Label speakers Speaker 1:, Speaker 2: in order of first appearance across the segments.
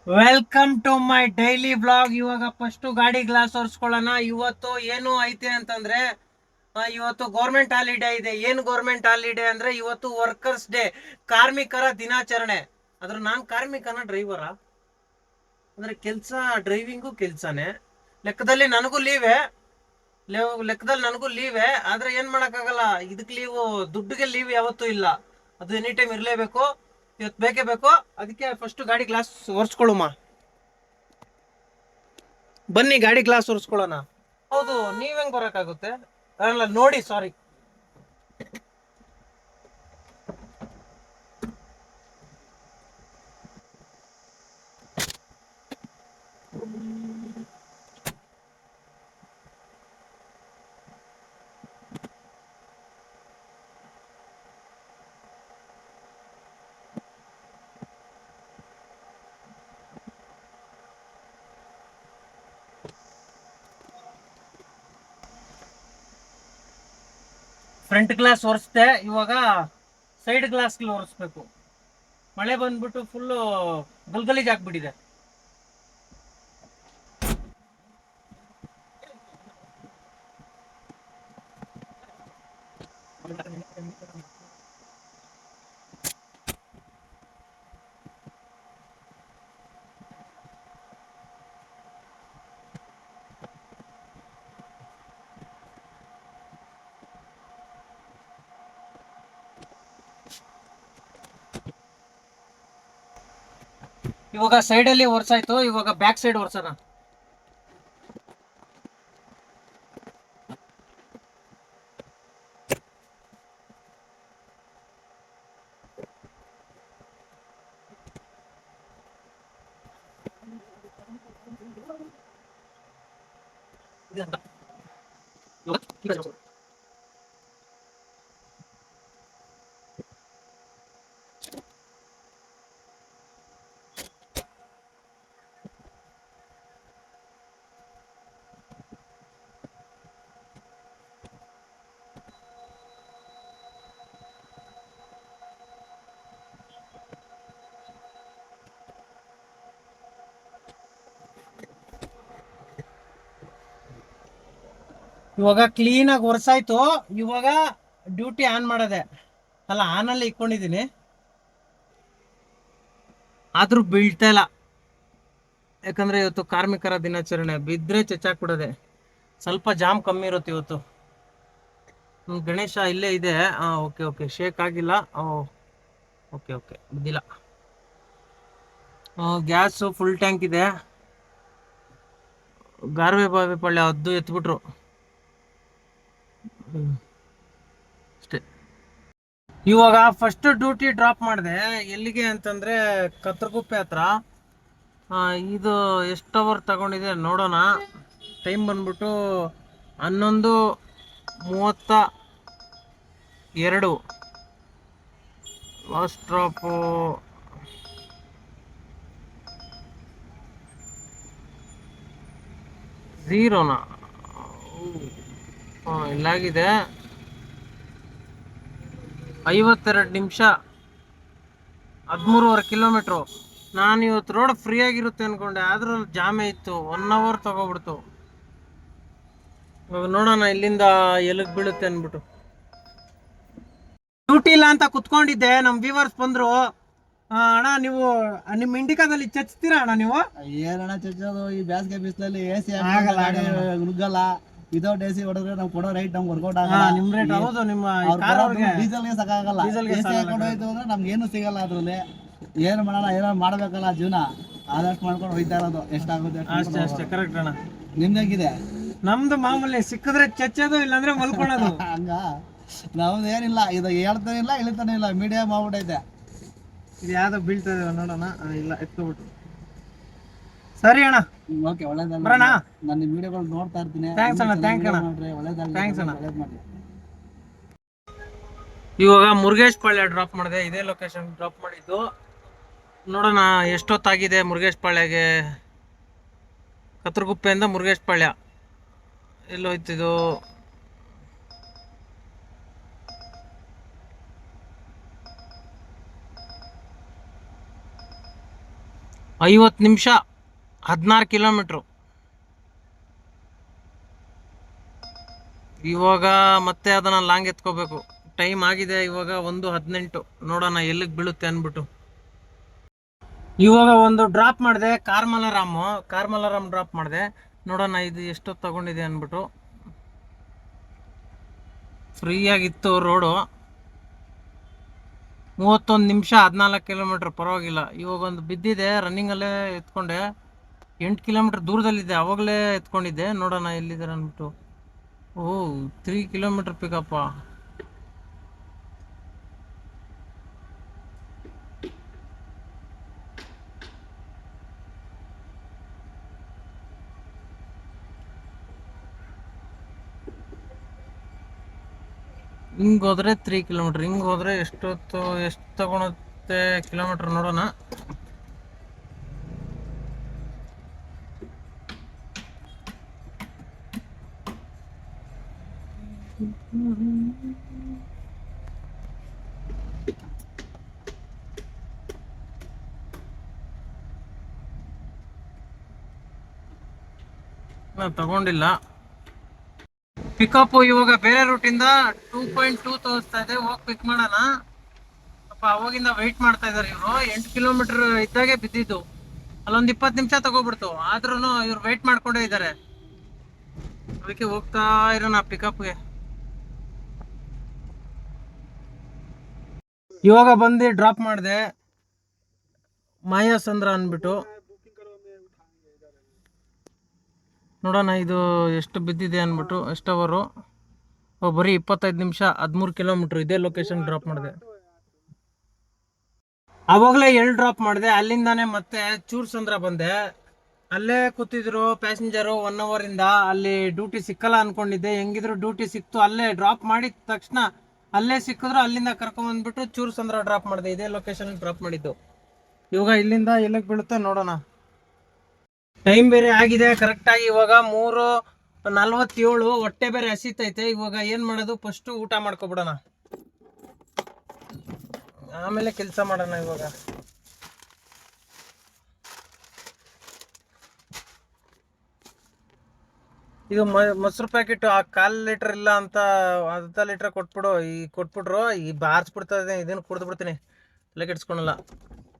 Speaker 1: Welcome to my daily blog. ಇವಾಗ first ಗಾಡಿ glass ಒರೆಸ್ಕೊಳ್ಳೋಣ. ಇವತ್ತು ಏನು ಐತೆ ಅಂತಂದ್ರೆ ಇವತ್ತು ಗೌರ್ಮೆಂಟ್ ಹಾಲಿಡೇ ಇದೆ. ಏನು ಗೌರ್ಮೆಂಟ್ ಹಾಲಿಡೇ ಅಂದ್ರೆ ಇವತ್ತು ವರ್ಕರ್ಸ್ ಡೇ, ಕಾರ್ಮಿಕರ ದಿನಾಚರಣೆ. ಆದ್ರೆ ನಾನು ಕಾರ್ಮಿಕನ ಡ್ರೈವರಾ ಅಂದ್ರೆ ಕೆಲ್ಸ, ಡ್ರೈವಿಂಗು ಕೆಲ್ಸನೇ ಲೆಕ್ಕದಲ್ಲಿ. ನನಗೂ ಲೀವೇ, ಆದ್ರೆ ಏನ್ ಮಾಡಕ್ಕಾಗಲ್ಲ. ಇದಕ್ಕೆ ಲೀವು, ದುಡ್ಡಿಗೆ ಲೀವ್ ಯಾವತ್ತೂ ಇಲ್ಲ. ಅದು ಎನಿ ಟೈಮ್ ಇರ್ಲೇಬೇಕು. ಇವತ್ತು ಬೇಕೇ ಬೇಕು. ಅದಕ್ಕೆ ಫಸ್ಟ್ ಗಾಡಿ ಗ್ಲಾಸ್ ಒರೆಸ್ಕೊಳ್ಳುಮ. ಬನ್ನಿ ಗಾಡಿ ಗ್ಲಾಸ್ ಒರೆಸ್ಕೊಳ್ಳೋಣ. ಹೌದು, ನೀವ್ ಹೆಂಗ್ ಬರಕ್ಕಾಗುತ್ತೆ? ಅಲ್ಲ ನೋಡಿ, ಸಾರಿ. Front glass ಒರೆಸ್ದೆ. ಇವಾಗ ಸೈಡ್ ಗ್ಲಾಸ್ ಒರೆಸ್ಬೇಕು. ಮಳೆ ಬಂದ್ಬಿಟ್ಟು ಫುಲ್ಲು ಗಲ್ಗಲೀಜ್ ಆಗ್ಬಿಟ್ಟಿದೆ. ಇವಾಗ ಸೈಡ್ ಅಲ್ಲಿ ಒರ್ಸಾಯ್ತು. ಇವಾಗ ಬ್ಯಾಕ್ ಸೈಡ್ ಒರ್ಸೋಣ. ಇವಾಗ ಕ್ಲೀನ್ ಆಗಿ ಒರ್ಸಾಯ್ತು. ಇವಾಗ ಡ್ಯೂಟಿ ಆನ್ ಮಾಡದೆ, ಅಲ್ಲ ಆನಲ್ಲಿ ಇಟ್ಕೊಂಡಿದೀನಿ, ಆದ್ರೂ ಬೀಳ್ತಾ ಇಲ್ಲ. ಯಾಕಂದ್ರೆ ಇವತ್ತು ಕಾರ್ಮಿಕರ ದಿನಾಚರಣೆ. ಬಿದ್ರೆ ಚಚ್ಚಾಕ್ಬಿಡೋದೆ. ಸ್ವಲ್ಪ ಜಾಮ್ ಕಮ್ಮಿ ಇರುತ್ತೆ ಇವತ್ತು. ಗಣೇಶ ಇಲ್ಲೇ ಇದೆ. ಓಕೆ ಓಕೆ, ಶೇಕ್ ಆಗಿಲ್ಲ. ಓಕೆ ಓಕೆ, ಬಿದ್ದಿಲ್ಲ. ಗ್ಯಾಸು ಫುಲ್ ಟ್ಯಾಂಕ್ ಇದೆ. ಗಾರ್ವೆ ಬಾವಿ ಪಳ್ಳೆ ಅದ್ದು ಎತ್ಬಿಟ್ರು ಅಷ್ಟೇ. ಇವಾಗ ಫಸ್ಟ್ ಡ್ಯೂಟಿ ಡ್ರಾಪ್ ಮಾಡಿದೆ. ಎಲ್ಲಿಗೆ ಅಂತಂದ್ರೆ ಕತ್ರಗುಪ್ಪೆ ಹತ್ರ. ಇದು ಎಷ್ಟು ಅವರ್ ತಗೊಂಡಿದೆ ನೋಡೋಣ. ಟೈಮ್ ಬಂದ್ಬಿಟ್ಟು 11:32. Last drop ಝೀರೋನಾ? ಇಲ್ಲಾಗಿದೆ. 52 ನಿಮಿಷ, 13.5 ಕಿಲೋಮೀಟ್ರು. ನಾನು ಇವತ್ತು ರೋಡ್ ಫ್ರೀ ಆಗಿರುತ್ತೆ ಅನ್ಕೊಂಡೆ, ಆದ್ರೂ ಜಾಮೇ ಇತ್ತು. 1 ಅವರ್ ತಗೋಬಿಡ್ತು. ಇವಾಗ ನೋಡೋಣ ಇಲ್ಲಿಂದ ಎಲ್ಲಿಗೆ ಬೀಳುತ್ತೆ ಅನ್ಬಿಟ್ಟು. ಡ್ಯೂಟಿ ಇಲ್ಲ ಅಂತ ಕುತ್ಕೊಂಡಿದ್ದೆ. ನಮ್ ವ್ಯೂವರ್ಸ್ ಬಂದ್ರು. ಅಣ್ಣ, ನೀವು ನಿಮ್ ಇಂಡಿಕಾದಲ್ಲಿ ಚಚ್ತೀರಾ ಅಣ್ಣ ನೀವು?
Speaker 2: ಏನಣ್ಣ ಚಚ್ಚೋದು, ಈ ಬೇಸಿಗೆ ಬಿಸಿಲಲ್ಲಿ ಎಸಿ ನುಗ್ಗಲ್ಲ. ವಿದೌಟ್ ಎಸಿ ಹೊಡೆದ್ರೆ ನಾವು ಕೊಡೋ ರೈಟ್ ನಮ್ಗೆ ವರ್ಕೌಟ್ ಆಗಲ್ಲ.
Speaker 1: ನಿಮ್ ರೇಟ್ ಹೌದು. ನಿಮ್ಮ
Speaker 2: ಡೀಸೆಲ್ಗೆ ಸಾಕಾಗಲ್ಲ. ಎಸಿ ಹಾಕೊಂಡು ಹೋಯ್ತು ಅಂದ್ರೆ ನಮ್ಗೆ ಏನು ಸಿಗಲ್ಲ. ಅದ್ರಲ್ಲಿ ಏನು ಮಾಡೋಣ, ಏನೋ ಮಾಡ್ಬೇಕಲ್ಲ ಜೀವನ. ಆದಷ್ಟು ಮಾಡ್ಕೊಂಡು ಹೋಯ್ತಾ ಇರೋದು. ಎಷ್ಟಾಗುತ್ತೆ
Speaker 1: ಅಷ್ಟೇ ಅಷ್ಟೇ. ಕರೆಕ್ಟ್ ಅಣ್ಣ.
Speaker 2: ನಿಮ್ದಾಗಿದೆ?
Speaker 1: ನಮ್ದು ಮಾಮೂಲಿ, ಸಿಕ್ಕಿದ್ರೆ ಚಚ್ಚೋದು, ಇಲ್ಲಾಂದ್ರೆ ಮಲ್ಕೊಳೋದು.
Speaker 2: ಹಂಗ ನಮ್ದು ಏನಿಲ್ಲ. ಇದು ಹೇಳ್ತಾನೆ ಇಲ್ಲ, ಇಳಿತಾನೆ ಇಲ್ಲ, ಮೀಡಿಯಂ ಆಗ್ಬಿಟ್ಟೈತೆ.
Speaker 1: ಇದು ಯಾವ್ದೋ ಬೀಳ್ತದೆ ನೋಡೋಣ. ಇಲ್ಲ, ಎತ್ಕೊಬಿಟ್ಟು. ಸರಿ ಅಣ್ಣ,
Speaker 2: ಓಕೆ, ಒಳ್ಳೇದಲ್ಲ.
Speaker 1: ಬರೋಣ.
Speaker 2: ನಾನು ನಿಮ್ಮ ವಿಡಿಯೋಗಳು ನೋಡ್ತಾ ಇರ್ತೀನಿ.
Speaker 1: ಥ್ಯಾಂಕ್ಸ್ ಅಣ್ಣ. ಥ್ಯಾಂಕ್ ಅಣ್ಣ.
Speaker 2: ಒಳ್ಳೇದಾಗಲಿ.
Speaker 1: ಥ್ಯಾಂಕ್ಸ್ ಅಣ್ಣ.
Speaker 2: ಒಳ್ಳೇದು ಮಾಡಿ.
Speaker 1: ಇವಾಗ ಮುರುಗೇಶ್ ಪಾಳ್ಯ ಡ್ರಾಪ್ ಮಾಡಿದೆ. ಇದೇ ಲೊಕೇಶನ್ ಡ್ರಾಪ್ ಮಾಡಿದ್ದು. ನೋಡೋಣ ಎಷ್ಟೊತ್ತಾಗಿದೆ ಮುರುಗೇಶ್ ಪಾಳ್ಯಗೆ. ಕತ್ರಗುಪ್ಪೆಯಿಂದ ಮುರುಗೇಶ್ ಪಾಳ್ಯ ಎಲ್ಲೋಯ್ತಿದು? 50 ನಿಮಿಷ 16 ಕಿಲೋಮೀಟ್ರು. ಇವಾಗ ಮತ್ತೆ ಅದನ್ನ ಲಾಂಗ್ ಎತ್ಕೋಬೇಕು. ಟೈಮ್ ಆಗಿದೆ ಇವಾಗ 1:18. ನೋಡೋಣ ಎಲ್ಲಿಗೆ ಬೀಳುತ್ತೆ ಅಂದ್ಬಿಟ್ಟು. ಇವಾಗ ಒಂದು ಡ್ರಾಪ್ ಮಾಡಿದೆ, ಕಾರ್ಮಲಾರಾಮ್ ಡ್ರಾಪ್ ಮಾಡಿದೆ. ನೋಡೋಣ ಇದು ಎಷ್ಟೊತ್ತು ತಗೊಂಡಿದೆ ಅಂದ್ಬಿಟ್ಟು. ಫ್ರೀ ಆಗಿತ್ತು ರೋಡು. 31 ನಿಮಿಷ 14 ಕಿಲೋಮೀಟ್ರ್, ಪರವಾಗಿಲ್ಲ. ಇವಾಗ ಒಂದು ಬಿದ್ದಿದೆ, ರನ್ನಿಂಗಲ್ಲೇ ಎತ್ಕೊಂಡೆ. 8 ಕಿಲೋಮೀಟ್ರ್ ದೂರದಲ್ಲಿದೆ, ಅವಾಗಲೇ ಎತ್ಕೊಂಡಿದ್ದೆ. ನೋಡೋಣ ಎಲ್ಲಿದ್ದಾರೆ ಅಂದ್ಬಿಟ್ಟು. 3 ಕಿಲೋಮೀಟ್ರ್ ಪಿಕಪ್ಪ. ಹಿಂಗೆ ಹೋದ್ರೆ 3 ಕಿಲೋಮೀಟ್ರ್, ಹಿಂಗೆ ಹೋದ್ರೆ ಎಷ್ಟು ತಗೊಳುತ್ತೆ ಕಿಲೋಮೀಟ್ರ್ ನೋಡೋಣ. ತಗೊಂಡಿಲ್ಲ ಪಿಕಪ್. ಇವಾಗ ಬೇರೆ ರೂಟಿಂದ 2.2 ತೋರಿಸ್ತಾ ಇದೆ. ಹೋಗಿ ಪಿಕ್ ಮಾಡೋಣ. ಅಪ್ಪ ಅವಾಗಿಂದ ವೆಯ್ಟ್ ಮಾಡ್ತಾ ಇದಾರೆ ಇವರು. 8 ಕಿಲೋಮೀಟರ್ ಇದ್ದಾಗೆ ಬಿದ್ದಿದ್ದು, ಅಲ್ಲೊಂದು 20 ನಿಮಿಷ ತಗೋಬಿಡ್ತು. ಆದ್ರೂ ಇವ್ರು ವೆಯ್ಟ್ ಮಾಡ್ಕೊಂಡೇ ಇದ್ದಾರೆ. ಅದಕ್ಕೆ ಹೋಗ್ತಾ ಇರೋಣ ಪಿಕಪ್ಗೆ. ಇವಾಗ ಬಂದು ಡ್ರಾಪ್ ಮಾಡಿದೆ, ಮಾಯಾಸಂದ್ರ ಅಂದ್ಬಿಟ್ಟು. ನೋಡೋಣ ಇದು ಎಷ್ಟು ಬಿದ್ದಿದೆ ಅಂದ್ಬಿಟ್ಟು. ಎಷ್ಟವರು ಬರೀ 25 ನಿಮಿಷ 13 ಕಿಲೋಮೀಟ್ರ್. ಇದೇ ಲೊಕೇಶನ್ ಡ್ರಾಪ್ ಮಾಡಿದೆ. ಅವಾಗಲೇ ಎಲ್ಲಿ ಡ್ರಾಪ್ ಮಾಡಿದೆ, ಅಲ್ಲಿಂದಾನೆ ಮತ್ತೆ ಚೂರ್ಸಂದ್ರ ಬಂದೆ. ಅಲ್ಲೇ ಕೂತಿದ್ರು ಪ್ಯಾಸೆಂಜರು 1 ಅವರಿಂದ. ಅಲ್ಲಿ ಡ್ಯೂಟಿ ಸಿಕ್ಕಲ್ಲ ಅನ್ಕೊಂಡಿದ್ದೆ, ಹೆಂಗಿದ್ರು ಡ್ಯೂಟಿ ಸಿಕ್ತು. ಅಲ್ಲೇ ಡ್ರಾಪ್ ಮಾಡಿದ ತಕ್ಷಣ ಅಲ್ಲೇ ಸಿಕ್ಕಿದ್ರು. ಅಲ್ಲಿಂದ ಕರ್ಕೊಂಡ್ಬಂದ್ಬಿಟ್ಟು ಚೂರ್ಸಂದ್ರ ಡ್ರಾಪ್ ಮಾಡಿದೆ. ಇದೇ ಲೊಕೇಶನ್ ಡ್ರಾಪ್ ಮಾಡಿದ್ದು. ಇವಾಗ ಇಲ್ಲಿಂದ ಎಲ್ಲಿಗೆ ಬೀಳುತ್ತೆ ನೋಡೋಣ. ಟೈಮ್ ಬೇರೆ ಆಗಿದೆ ಕರೆಕ್ಟಾಗಿ. ಇವಾಗ 3:47. ಹೊಟ್ಟೆ ಬೇರೆ ಹಸಿತೈತೆ. ಇವಾಗ ಏನು ಮಾಡೋದು, ಫಸ್ಟು ಊಟ ಮಾಡ್ಕೊಬಿಡೋಣ, ಆಮೇಲೆ ಕೆಲಸ ಮಾಡೋಣ. ಇವಾಗ ಇದು ಮೊಸರು ಪ್ಯಾಕೆಟ್ 1/4 ಲೀಟ್ರ್ ಇಲ್ಲ ಅಂತ 1/2 ಲೀಟ್ರ್ ಕೊಟ್ಬಿಟ್ರು. ಈ ಬಾರಿಸ್ಬಿಡ್ತದೆ. ಇದನ್ನು ಕುಡ್ದು ಬಿಡ್ತೀನಿ, ತಲೆ ಕೆಡ್ಸ್ಕೊಳಲ್ಲ.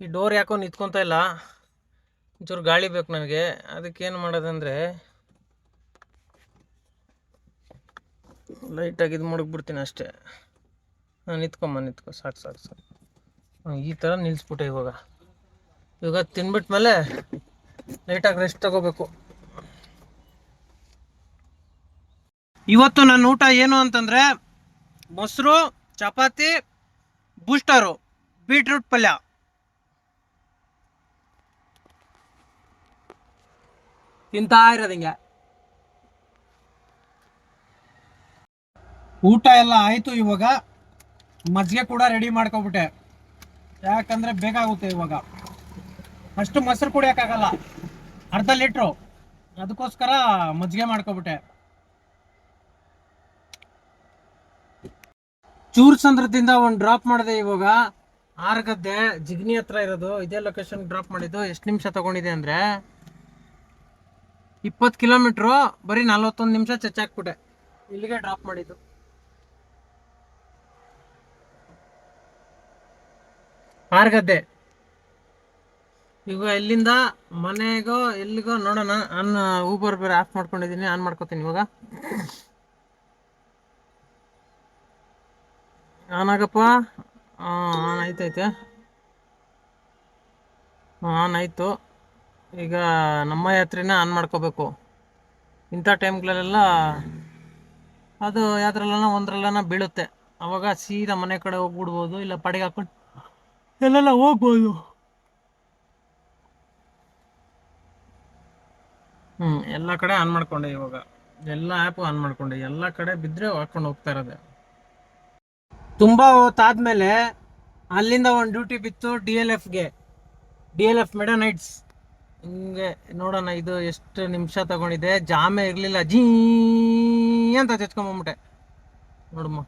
Speaker 1: ಈ ಡೋರ್ ಯಾಕೋ ನಿಂತ್ಕೊತಾ ಇಲ್ಲ, ಒಂಚೂರು ಗಾಳಿ ಬೇಕು ನನಗೆ. ಅದಕ್ಕೇನು ಮಾಡೋದಂದರೆ ಲೈಟಾಗಿ ಇದು ಮಡಗ್ಬಿಡ್ತೀನಿ ಅಷ್ಟೇ. ನಿಂತ್ಕೊ ಸಾಕು. ಈ ಥರ ನಿಲ್ಲಿಸ್ಬಿಟ್ಟೆ. ಇವಾಗ ತಿನ್ಬಿಟ್ಮೇಲೆ ಲೈಟಾಗಿ ರೆಸ್ಟ್ ತಗೋಬೇಕು. ಇವತ್ತು ನನ್ನ ಊಟ ಏನು ಅಂತಂದರೆ ಮೊಸರು, ಚಪಾತಿ, ಬೂಸ್ಟರು, ಬೀಟ್ರೂಟ್ ಪಲ್ಯ. ತಿಂತಾ ಇರೋದು ಹಿಂಗೆ. ಊಟ ಎಲ್ಲ ಆಯಿತು. ಇವಾಗ ಮಜ್ಜಿಗೆ ಕೂಡ ರೆಡಿ ಮಾಡ್ಕೊಬಿಟ್ಟೆ, ಯಾಕಂದರೆ ಬೇಕಾಗುತ್ತೆ. ಇವಾಗ ಅಷ್ಟು ಮೊಸರು ಕುಡಿಯೋಕ್ಕಾಗಲ್ಲ, 1/2 ಲೀಟ್ರು. ಅದಕ್ಕೋಸ್ಕರ ಮಜ್ಜಿಗೆ ಮಾಡ್ಕೊಬಿಟ್ಟೆ. ಚೂರ್ಸಂದ್ರದಿಂದ ಒಂದು ಡ್ರಾಪ್ ಮಾಡಿದೆ. ಇವಾಗ ಆರ್ಗದ್ದೆ ಜಿಗ್ನಿ ಹತ್ರ ಇರೋದು. ಇದೇ ಲೊಕೇಶನ್ ಡ್ರಾಪ್ ಮಾಡಿದ್ದು. ಎಷ್ಟು ನಿಮಿಷ ತಗೊಂಡಿದೆ ಅಂದರೆ 20 ಕಿಲೋಮೀಟ್ರು, ಬರೀ 41 ನಿಮಿಷ ಚಚ್ಚಾಕ್ಬಿಟ್ಟೆ. ಇಲ್ಲಿಗೆ ಡ್ರಾಪ್ ಮಾಡಿದ್ದು. ಆರ್ಗದ್ದೆ. ಈಗ ಇಲ್ಲಿಂದ ಮನೆಗೋ ಎಲ್ಲಿಗೋ ನೋಡೋಣ. ಊಬರ್ ಬೇರೆ ಆಫ್ ಮಾಡ್ಕೊಂಡಿದ್ದೀನಿ, ಆನ್ ಮಾಡ್ಕೋತೀನಿ. ಇವಾಗ ಆನ್ ಆಗಪ್ಪ. ಆನ್ ಆಯ್ತೈತೆ, ಆನ್ ಆಯಿತು. ಈಗ ನಮ್ಮ ಯಾತ್ರೆನ ಆನ್ ಮಾಡ್ಕೋಬೇಕು. ಇಂಥ ಟೈಮ್ಗಳಲ್ಲೆಲ್ಲ ಅದು ಯಾವ್ದ್ರಲ್ಲ ಒಂದ್ರಲ್ಲ ಬೀಳುತ್ತೆ. ಅವಾಗ ಸೀದಾ ಮನೆ ಕಡೆ ಹೋಗ್ಬಿಡ್ಬೋದು, ಇಲ್ಲ ಪಡೆಗೆ ಹಾಕೊಂಡು ಎಲ್ಲೆಲ್ಲ ಹೋಗ್ಬೋದು. ಎಲ್ಲ ಕಡೆ ಆನ್ ಮಾಡ್ಕೊಂಡೆ. ಇವಾಗ ಎಲ್ಲ ಆ್ಯಪು ಆನ್ ಮಾಡ್ಕೊಂಡೆ. ಎಲ್ಲ ಕಡೆ ಬಿದ್ದರೆ ಹಾಕೊಂಡು ಹೋಗ್ತಾ ಇರೋದೆ. ತುಂಬ ಹೊತ್ತಾದ್ಮೇಲೆ ಅಲ್ಲಿಂದ ಒಂದು ಡ್ಯೂಟಿ ಬಿತ್ತು DLF ಮೆಡಾ ನೈಟ್ಸ್. ಹಿಂಗೆ ನೋಡೋಣ ಇದು ಎಷ್ಟು ನಿಮಿಷ ತಗೊಂಡಿದೆ. ಜಾಮೆ ಇರಲಿಲ್ಲ, ಜೀ ಅಂತ ತೆಚ್ಕೊಂಬಂಬಿಟ್ಟೆ. ನೋಡಮ್ಮ,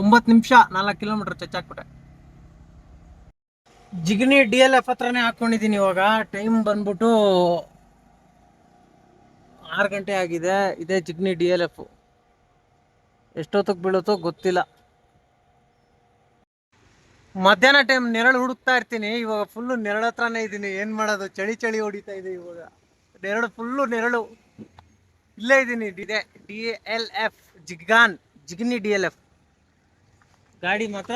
Speaker 1: 9 ನಿಮಿಷ 4 ಕಿಲೋಮೀಟರ್ ಚಚ್ಚಾಕ್ಬಿಟ್ಟೆ. ಜಿಗ್ನಿ DLF ಹತ್ರನೇ ಹಾಕೊಂಡಿದ್ದೀನಿ ಇವಾಗ. ಟೈಮ್ ಬಂದ್ಬಿಟ್ಟು 6 ಗಂಟೆ ಆಗಿದೆ. ಇದೇ ಜಿಗ್ನಿ DLF. ಎಷ್ಟೊತ್ತಿಗೆ ಬೀಳುತ್ತೋ ಗೊತ್ತಿಲ್ಲ. ಮಧ್ಯಾಹ್ನ ಟೈಮ್ ನೆರಳು ಹುಡುಕ್ತಾ ಇರ್ತೀನಿ. ಇವಾಗ ಫುಲ್ಲು ನೆರಳು ಹತ್ರನೇ ಇದ್ದೀನಿ. ಏನು ಮಾಡೋದು, ಚಳಿ ಹೊಡಿತಾ ಇದೆ ಇವಾಗ. ನೆರಳು ಫುಲ್ಲು ನೆರಳು. ಇಲ್ಲೇ ಇದ್ದೀನಿ. ಇದೆ DLF ಜಿಗ್ನಿ DLF ಗಾಡಿ ಮಾತ್ರ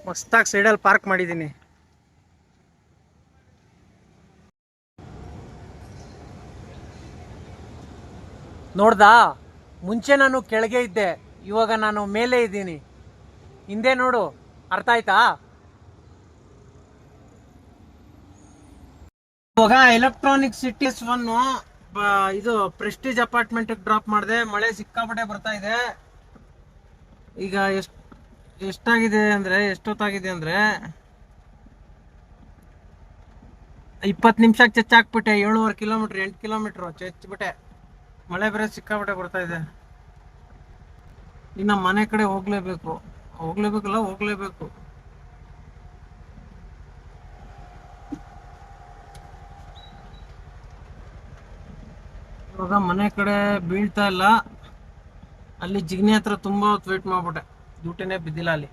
Speaker 1: ಮಸ್ತಾಗಿ ಸೈಡಲ್ಲಿ ಪಾರ್ಕ್ ಮಾಡಿದ್ದೀನಿ. ನೋಡ್ದಾ, ಮುಂಚೆ ನಾನು ಕೆಳಗೆ ಇದ್ದೆ, ಇವಾಗ ನಾನು ಮೇಲೆ ಇದ್ದೀನಿ. ಹಿಂದೆ ನೋಡು, ಅರ್ಥ ಆಯ್ತಾ? ಇವಾಗ ಎಲೆಕ್ಟ್ರಾನಿಕ್ ಸಿಟಿ S1 ಇದು ಪ್ರೆಸ್ಟೀಜ್ ಅಪಾರ್ಟ್ಮೆಂಟ್ ಡ್ರಾಪ್ ಮಾಡಿದೆ. ಮಳೆ ಸಿಕ್ಕಾಪಟ್ಟೆ ಬರ್ತಾ ಇದೆ. ಈಗ ಎಷ್ಟೊತ್ತಾಗಿದೆ ಅಂದ್ರೆ 20 ನಿಮಿಷಕ್ಕೆ ಚಚ್ಚಾಕ್ಬಿಟ್ಟೆ. 7.5 ಕಿಲೋಮೀಟರ್ 8 ಕಿಲೋಮೀಟರ್ ಚಚ್ಬಿಟ್ಟೆ. ಮಳೆ ಬೇರೆ ಸಿಕ್ಕಾಪಟ್ಟೆ ಬರ್ತಾ ಇದೆ. ಇನ್ನು ಮನೆ ಕಡೆ ಹೋಗ್ಲೇಬೇಕು. ಇವಾಗ ಮನೆ ಕಡೆ ಬೀಳ್ತಾ ಇಲ್ಲ. ಅಲ್ಲಿ ಜಿಗ್ನಿ ಹತ್ರ ತುಂಬಾ ಹೊತ್ತು ವೇಟ್ ಮಾಡ್ಬಿಟ್ಟೆ, ಡ್ಯೂಟಿನೇ ಬಿದ್ದಿಲ್ಲ ಅಲ್ಲಿ.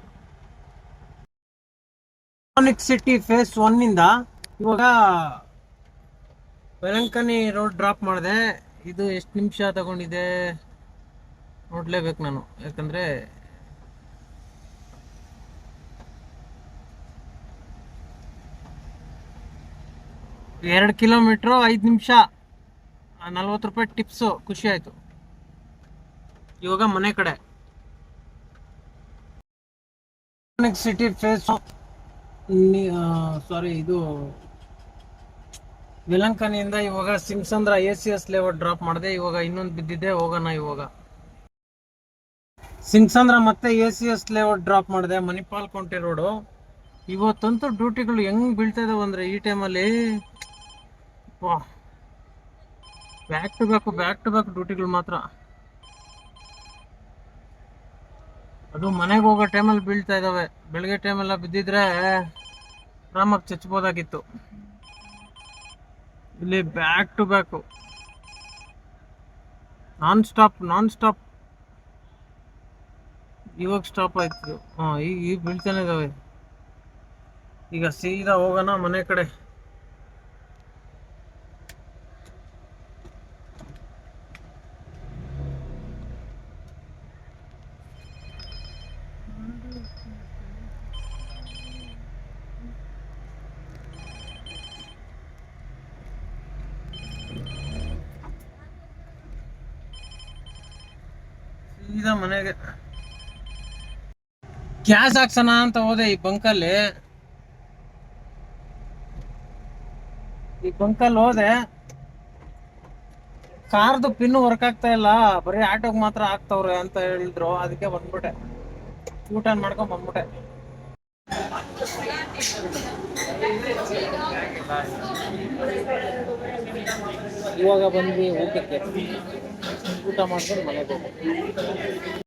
Speaker 1: ಎಲೆಕ್ಟ್ರಾನಿಕ್ ಸಿಟಿ ಫೇಸ್ 1 ಇಂದ ಇವಾಗ ವೆಲಂಕನಿ ರೋಡ್ ಡ್ರಾಪ್ ಮಾಡಿದೆ. ಇದು ಎಷ್ಟು ನಿಮಿಷ ತಗೊಂಡಿದೆ ನೋಡ್ಲೇಬೇಕು ನಾನು, ಯಾಕಂದ್ರೆ 2 ಕಿಲೋಮೀಟ್ರು 5 ನಿಮಿಷ 40 ರೂಪಾಯಿ ಟಿಪ್ಸು. ಖುಷಿ ಆಯ್ತು. ಇವಾಗ ಮನೆ ಕಡೆ ಸಿಟಿ ಫೇಸ್ ಇದು ವೆಲಂಕನಿಯಿಂದ ಇವಾಗ ಸಿಂಗ್ಸಂದ್ರ ACS ಲೇಔಟ್ ಡ್ರಾಪ್ ಮಾಡಿದೆ. ಇವಾಗ ಇನ್ನೊಂದು ಬಿದ್ದಿದೆ, ಹೋಗೋಣ. ಇವಾಗ ಸಿಂಗ್ಸಂದ್ರ ಮತ್ತೆ ACS ಲೇಔಟ್ ಡ್ರಾಪ್ ಮಾಡಿದೆ. Manipal Conte road. ಇವತ್ತಂತೂ ಡ್ಯೂಟಿಗಳು ಹೆಂಗ್ ಬೀಳ್ತಾ ಇದಾವೆ ಅಂದ್ರೆ ಈ ಟೈಮಲ್ಲಿ ಬ್ಯಾಕ್ ಟು ಬ್ಯಾಕ್ ಡ್ಯೂಟಿಗಳು ಮಾತ್ರ. ಅದು ಮನೆಗೆ ಹೋಗೋ ಟೈಮಲ್ಲಿ ಬೀಳ್ತಾ ಇದಾವೆ. ಬೆಳಗ್ಗೆ ಟೈಮೆಲ್ಲ ಬಿದ್ದಿದ್ರೆ ಆರಾಮಾಗಿ ಚಚ್ಬೋದಾಗಿತ್ತು. ಇಲ್ಲಿ back to back non stop. ಇವಾಗ ಸ್ಟಾಪ್ ಆಯ್ತು. ಈಗ ಬೀಳ್ತಾನೆ ಇದಾವೆ. ಈಗ ಸೀದಾ ಹೋಗೋಣ ಮನೆ ಕಡೆ. ಸೀದಾ ಮನೆಗೆ. ಗ್ಯಾಸ್ ಹಾಕ್ಸೋಣ ಅಂತ ಹೋದೆ ಈ ಬಂಕಲ್ಲಿ ಹೋದೆ. ಕಾರ್ದು ಪಿನ್ ವರ್ಕ್ ಆಗ್ತಾ ಇಲ್ಲ, ಬರೀ ಆಟೋಗೆ ಮಾತ್ರ ಆಗ್ತಾವ್ರೆ ಅಂತ ಹೇಳಿದ್ರು. ಅದಕ್ಕೆ ಬಂದ್ಬಿಟ್ಟೆ, ಊಟ ಮಾಡ್ಕೊಂಡ್ ಬಂದ್ಬಿಟ್ಟೆ. ಇವಾಗ ಬಂದ್ವಿ ಊಟಕ್ಕೆ. ಊಟ ಮಾಡ್ಕೊಂಡು ಮನೆಗೆ ಹೋಗ್ಬೇಕು.